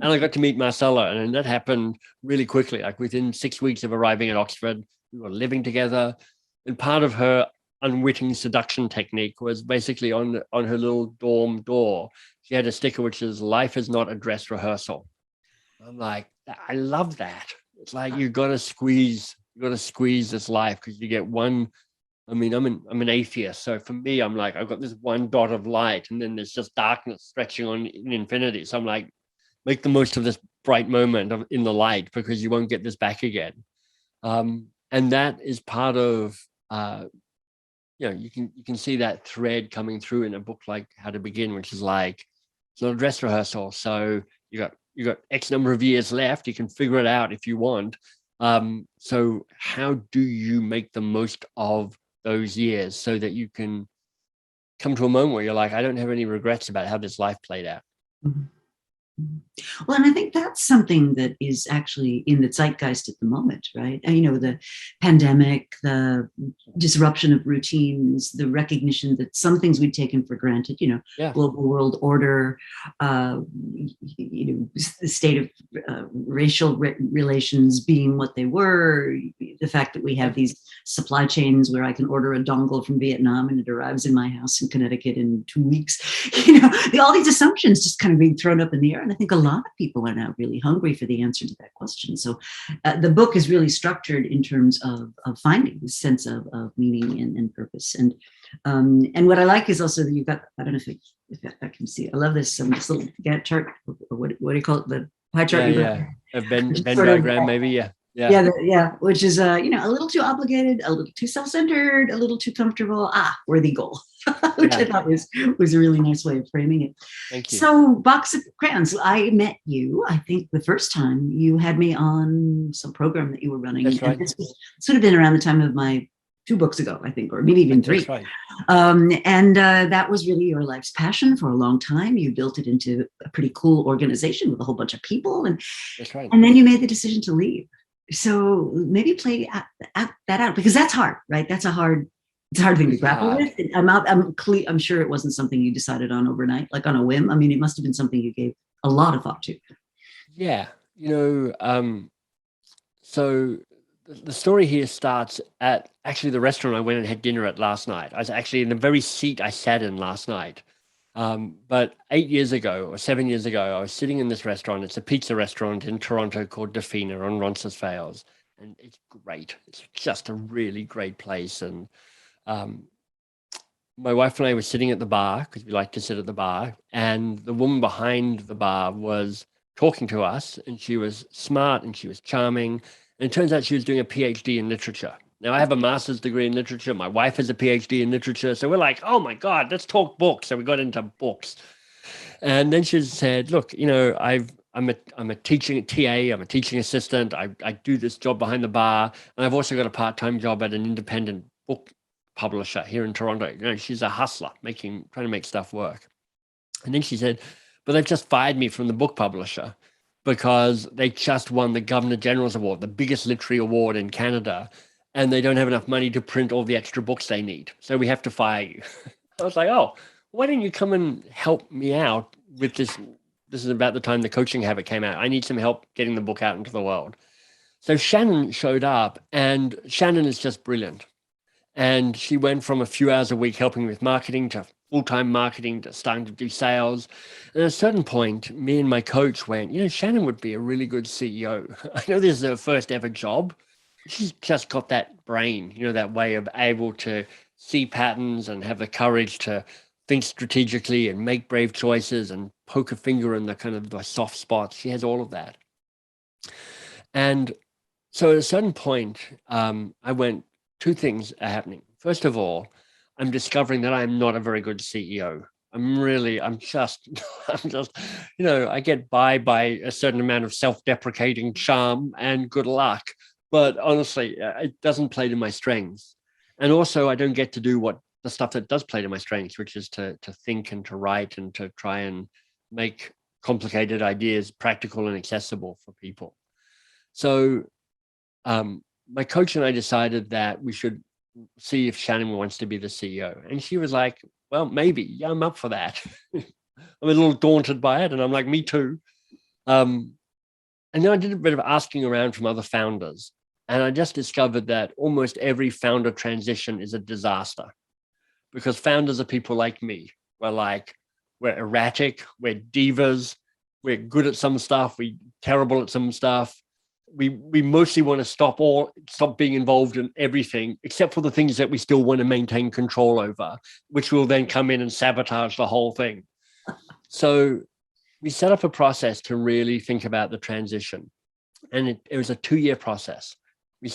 And I got to meet Marcella, and that happened really quickly. Like within 6 weeks of arriving at Oxford, we were living together. And part of her unwitting seduction technique was basically on her little dorm door, she had a sticker which is "Life is not a dress rehearsal." I'm like, I love that. It's like you got to squeeze this life, because you get one. I mean, I'm an atheist, so for me, I'm like, I've got this one dot of light, and then there's just darkness stretching on in infinity. So I'm like, make the most of this bright moment in the light, because you won't get this back again. And that is part of, you can see that thread coming through in a book like How to Begin, which is like, it's not a dress rehearsal. So you got X number of years left. You can figure it out if you want. So how do you make the most of those years so that you can come to a moment where you're like, I don't have any regrets about how this life played out?
Mm-hmm. Well, and I think that's something that is actually in the zeitgeist at the moment, right? And, the pandemic, the disruption of routines, the recognition that some things we'd taken for granted, global world order, the state of racial relations being what they were, the fact that we have these supply chains where I can order a dongle from Vietnam and it arrives in my house in Connecticut in 2 weeks, all these assumptions just kind of being thrown up in the air. And I think a lot of people are now really hungry for the answer to that question. So the book is really structured in terms of finding this sense of meaning and purpose. And what I like is also that you've got, I don't know if I can see, I love this little Gantt chart, or what do you call it? The pie chart.
A Venn diagram, maybe.
Yeah, which is a little too obligated, a little too self-centered, a little too comfortable. Worthy goal, which I thought was a really nice way of framing it.
Thank you.
So, Box of Crayons, I met you, I think the first time you had me on some program that you were running.
That's right.
This would have been around the time of my 2 books ago, I think, or maybe even 3.
That's right.
And that was really your life's passion for a long time. You built it into a pretty cool organization with a whole bunch of people, and
that's right.
And then you made the decision to leave. So maybe play that out, because that's hard, right? It's a hard thing to grapple with. I'm sure it wasn't something you decided on overnight, like on a whim. I mean, it must have been something you gave a lot of thought to.
Yeah, so the story here starts at actually the restaurant I went and had dinner at last night. I was actually in the very seat I sat in last night. But 8 years ago or 7 years ago, I was sitting in this restaurant. It's a pizza restaurant in Toronto called Defina on Roncesvalles. And it's great. It's just a really great place. And my wife and I were sitting at the bar, because we like to sit at the bar. And the woman behind the bar was talking to us, and she was smart and she was charming. And it turns out she was doing a PhD in literature. Now, I have a master's degree in literature. My wife has a PhD in literature. So we're like, oh my God, let's talk books. So we got into books. And then she said, look, I'm a teaching TA, I'm a teaching assistant. I do this job behind the bar. And I've also got a part-time job at an independent book publisher here in Toronto. She's a hustler, trying to make stuff work. And then she said, but they've just fired me from the book publisher because they just won the Governor General's Award, the biggest literary award in Canada. And they don't have enough money to print all the extra books they need. So we have to fire you. I was like, oh, why don't you come and help me out with this? This is about the time the Coaching Habit came out. I need some help getting the book out into the world. So Shannon showed up, and Shannon is just brilliant. And she went from a few hours a week helping with marketing to full-time marketing, starting to do sales. And at a certain point, me and my coach went, Shannon would be a really good CEO. I know this is her first ever job. She's just got that brain, that way of able to see patterns and have the courage to think strategically and make brave choices and poke a finger in the kind of the soft spots. She has all of that. And so at a certain point, I went, two things are happening. First of all, I'm discovering that I'm not a very good CEO. I'm just, I get by a certain amount of self-deprecating charm and good luck. But honestly, it doesn't play to my strengths. And also, I don't get to do the stuff that does play to my strengths, which is to think and to write and to try and make complicated ideas practical and accessible for people. So my coach and I decided that we should see if Shannon wants to be the CEO. And she was like, well, maybe. Yeah, I'm up for that. I'm a little daunted by it. And I'm like, me too. And then I did a bit of asking around from other founders. And I just discovered that almost every founder transition is a disaster, because founders are people like me. We're erratic, we're divas, we're good at some stuff, we're terrible at some stuff. We mostly want to stop being involved in everything, except for the things that we still want to maintain control over, which will then come in and sabotage the whole thing. So we set up a process to really think about the transition. And it was a 2-year process. We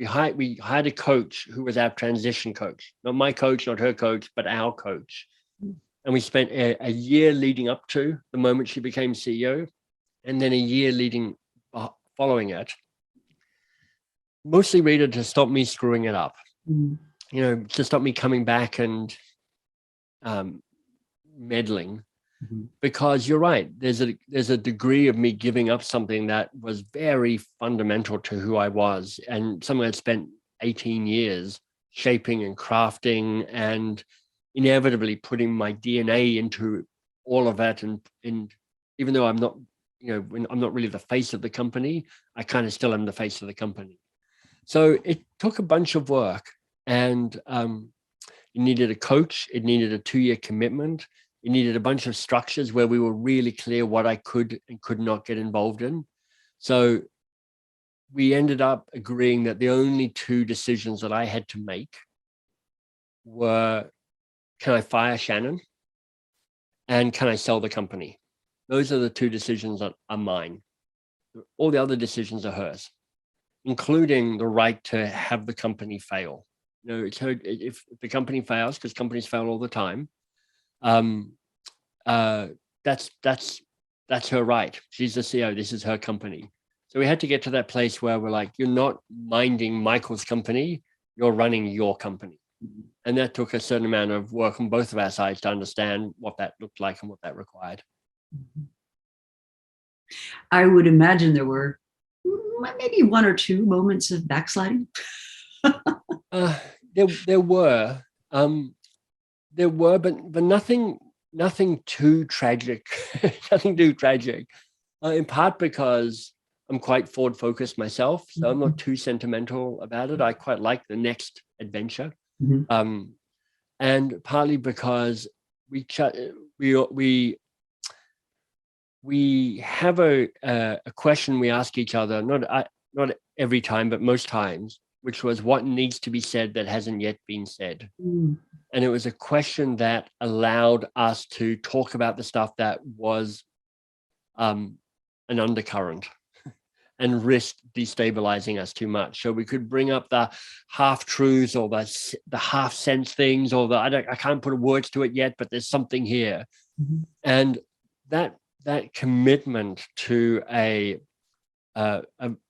hired a coach who was our transition coach, not my coach, not her coach, but our coach. And we spent a year leading up to the moment she became CEO, and then a year following it, mostly Rita to stop me screwing it up, to stop me coming back and meddling. Because you're right, there's a degree of me giving up something that was very fundamental to who I was, and something I'd spent 18 years shaping and crafting and inevitably putting my DNA into all of that. And even though I'm not really the face of the company, I kind of still am the face of the company. So it took a bunch of work, and it needed a coach. It needed a 2-year commitment. It needed a bunch of structures where we were really clear what I could and could not get involved in. So we ended up agreeing that the only 2 decisions that I had to make were, can I fire Shannon? And can I sell the company? Those are the 2 decisions that are mine. All the other decisions are hers, including the right to have the company fail. It's her, if the company fails, because companies fail all the time, that's her right. She's the CEO. This is her company. So we had to get to that place where we're like, you're not minding Michael's company, you're running your company. And that took a certain amount of work on both of our sides to understand what that looked like and what that required.
I would imagine there were maybe 1 or 2 moments of backsliding.
There were, but nothing too tragic. Nothing too tragic. In part because I'm quite forward focused myself, so I'm not too sentimental about it. I quite like the next adventure. And partly because we have a question we ask each other, not every time, but most times, which was, what needs to be said that hasn't yet been said? And it was a question that allowed us to talk about the stuff that was an undercurrent and risked destabilizing us too much. So we could bring up the half-truths or the half-sense things, or I can't put words to it yet, but there's something here. And that commitment to a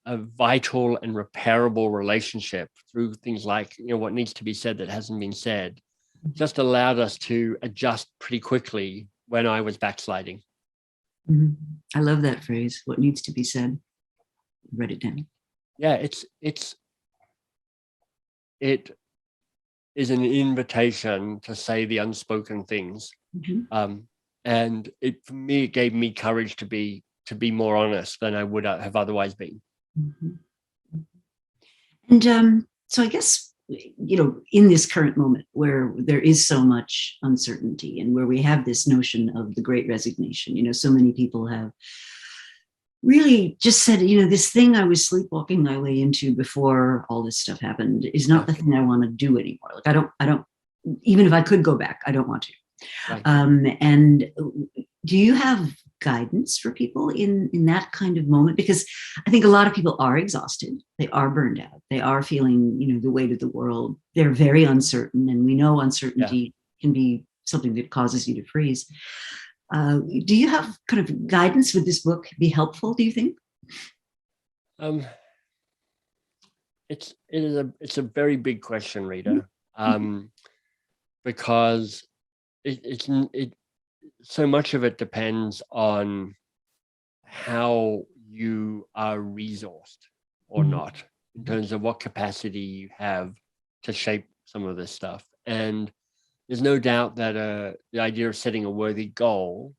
vital and repairable relationship through things like, what needs to be said that hasn't been said, just allowed us to adjust pretty quickly when I was backsliding.
I love that phrase, what needs to be said. Write it down.
Yeah, it is an invitation to say the unspoken things. And for me, it gave me courage to be more honest than I would have otherwise been.
And so I guess in this current moment where there is so much uncertainty and where we have this notion of the great resignation, so many people have really just said, this thing I was sleepwalking my way into before all this stuff happened is not the thing I want to do anymore. Like, I don't, even if I could go back, I don't want to.
Right.
And do you have guidance for people in that kind of moment? Because I think a lot of people are exhausted. They are burned out. They are feeling, the weight of the world. They're very uncertain. And we know uncertainty can be something that causes you to freeze. Do you have kind of guidance? Would this book be helpful, do you think?
It's a very big question, Rita, because it so much of it depends on how you are resourced or not, in terms of what capacity you have to shape some of this stuff. And there's no doubt that the idea of setting a worthy goal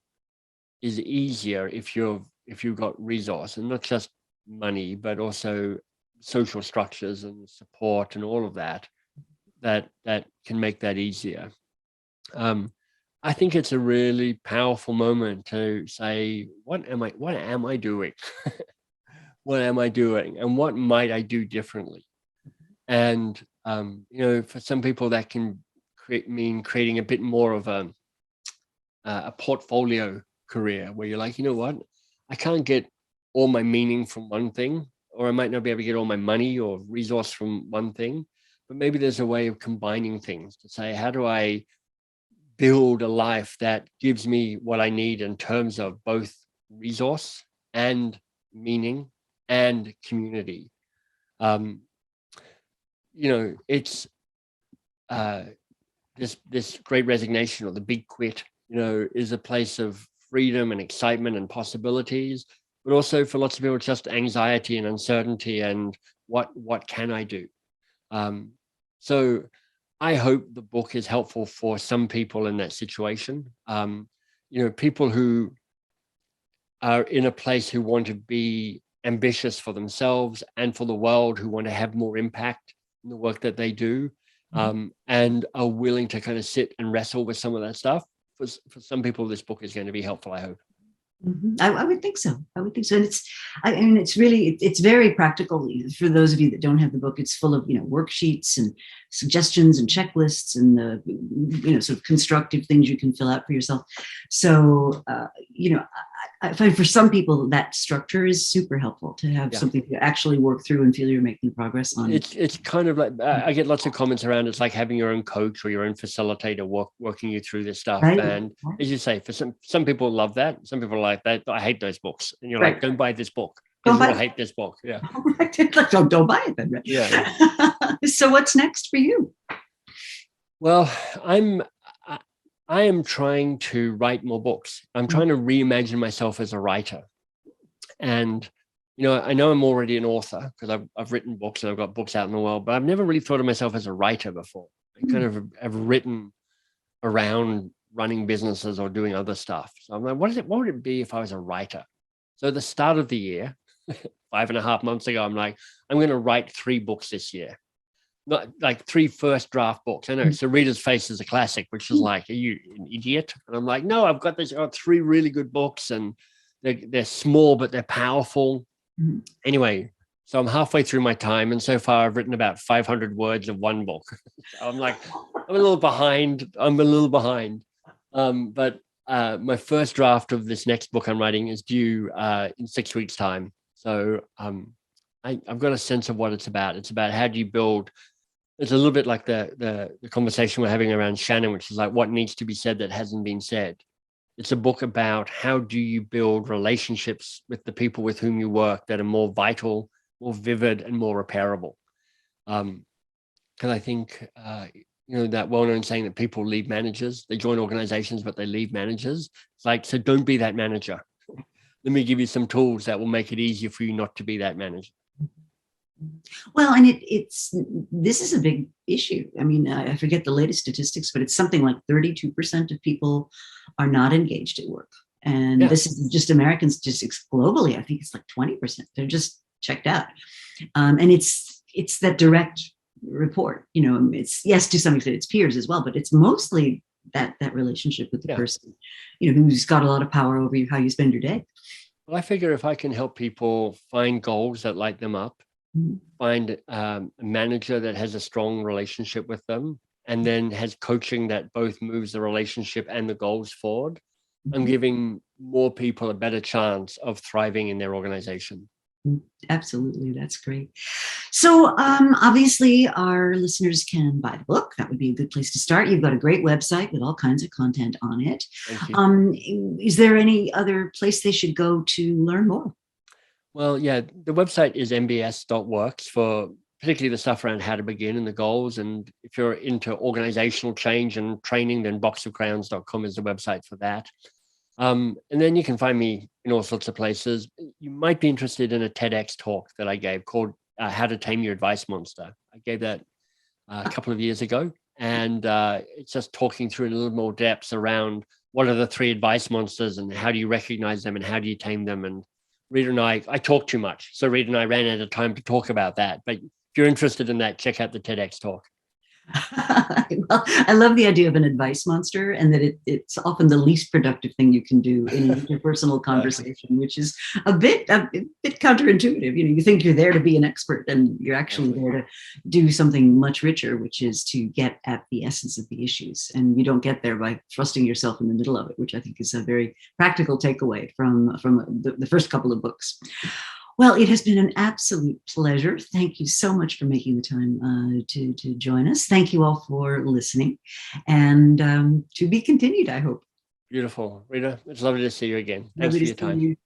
is easier if you've got resource, and not just money, but also social structures and support and all of that can make that easier. I think it's a really powerful moment to say, what am I doing? What am I doing? And what might I do differently? And, for some people that can mean creating a bit more of a portfolio career where you're like, what? I can't get all my meaning from one thing, or I might not be able to get all my money or resource from one thing, but maybe there's a way of combining things to say, how do I build a life that gives me what I need in terms of both resource and meaning and community? It's this great resignation, or the big quit, is a place of freedom and excitement and possibilities, but also for lots of people, just anxiety and uncertainty and what can I do? So I hope the book is helpful for some people in that situation. People who are in a place who want to be ambitious for themselves and for the world, who want to have more impact in the work that they do, and are willing to kind of sit and wrestle with some of that stuff. For some people, this book is going to be helpful, I hope.
I would think so. And it's very practical. For those of you that don't have the book, it's full of, worksheets and suggestions and checklists and the, sort of constructive things you can fill out for yourself. So, I find for some people that structure is super helpful, to have something to actually work through and feel you're making progress on.
It's kind of like, I get lots of comments around, it's like having your own coach or your own facilitator working you through this stuff. Right. And as you say, for some people love that. Some people are like, I hate those books. And you're like, don't buy this book. Because you'll hate this book. Yeah.
Like, don't buy it then. Right? Yeah. So what's next for you?
Well, I am trying to write more books. I'm trying to reimagine myself as a writer. And, I know I'm already an author because I've written books and I've got books out in the world, but I've never really thought of myself as a writer before. I kind of have written around running businesses or doing other stuff. So I'm like, what would it be if I was a writer? So at the start of the year, 5.5 months ago, I'm like, I'm going to write 3 books this year. Not like 3 first draft books. I know. So Rita's Face is a classic, which is like, are you an idiot? And I'm like, no, I've got 3 really good books, and they're small, but they're powerful. Anyway, so I'm halfway through my time, and so far I've written about 500 words of one book. So I'm like, I'm a little behind. But my first draft of this next book I'm writing is due in 6 weeks' time. So I've got a sense of what it's about. It's about how do you build. It's a little bit like the conversation we're having around Shannon, which is like what needs to be said that hasn't been said. It's a book about how do you build relationships with the people with whom you work that are more vital, more vivid, and more repairable. Because I think, that well-known saying that people leave managers, they join organizations, but they leave managers. It's like, so don't be that manager. Let me give you some tools that will make it easier for you not to be that manager.
Well, and this is a big issue. I mean, I forget the latest statistics, but it's something like 32% of people are not engaged at work. And this is just American statistics. Globally, I think it's like 20%. They're just checked out. And it's that direct report. It's, yes, to some extent it's peers as well, but it's mostly that relationship with the person, who's got a lot of power over you, how you spend your day.
Well, I figure if I can help people find goals that light them up, find a manager that has a strong relationship with them, and then has coaching that both moves the relationship and the goals forward, I'm giving more people a better chance of thriving in their organization.
Absolutely. That's great. So obviously our listeners can buy the book. That would be a good place to start. You've got a great website with all kinds of content on it.
Thank you.
Is there any other place they should go to learn more?
Well, yeah, the website is mbs.works for particularly the stuff around how to begin and the goals. And if you're into organizational change and training, then boxofcrayons.com is the website for that. And then you can find me in all sorts of places. You might be interested in a TEDx talk that I gave called How to Tame Your Advice Monster. I gave that a couple of years ago. And it's just talking through in a little more depth around what are the 3 advice monsters and how do you recognize them and how do you tame them. And Rita and I talk too much. So Rita and I ran out of time to talk about that. But if you're interested in that, check out the TEDx talk.
Well, I love the idea of an advice monster, and that it's often the least productive thing you can do in an interpersonal conversation, which is a bit counterintuitive. You think you're there to be an expert, and you're actually there to do something much richer, which is to get at the essence of the issues. And you don't get there by thrusting yourself in the middle of it, which I think is a very practical takeaway from the first couple of books. Well, it has been an absolute pleasure. Thank you so much for making the time to join us. Thank you all for listening, and to be continued, I hope.
Beautiful. Rita, it's lovely to see you again. Thanks for your time.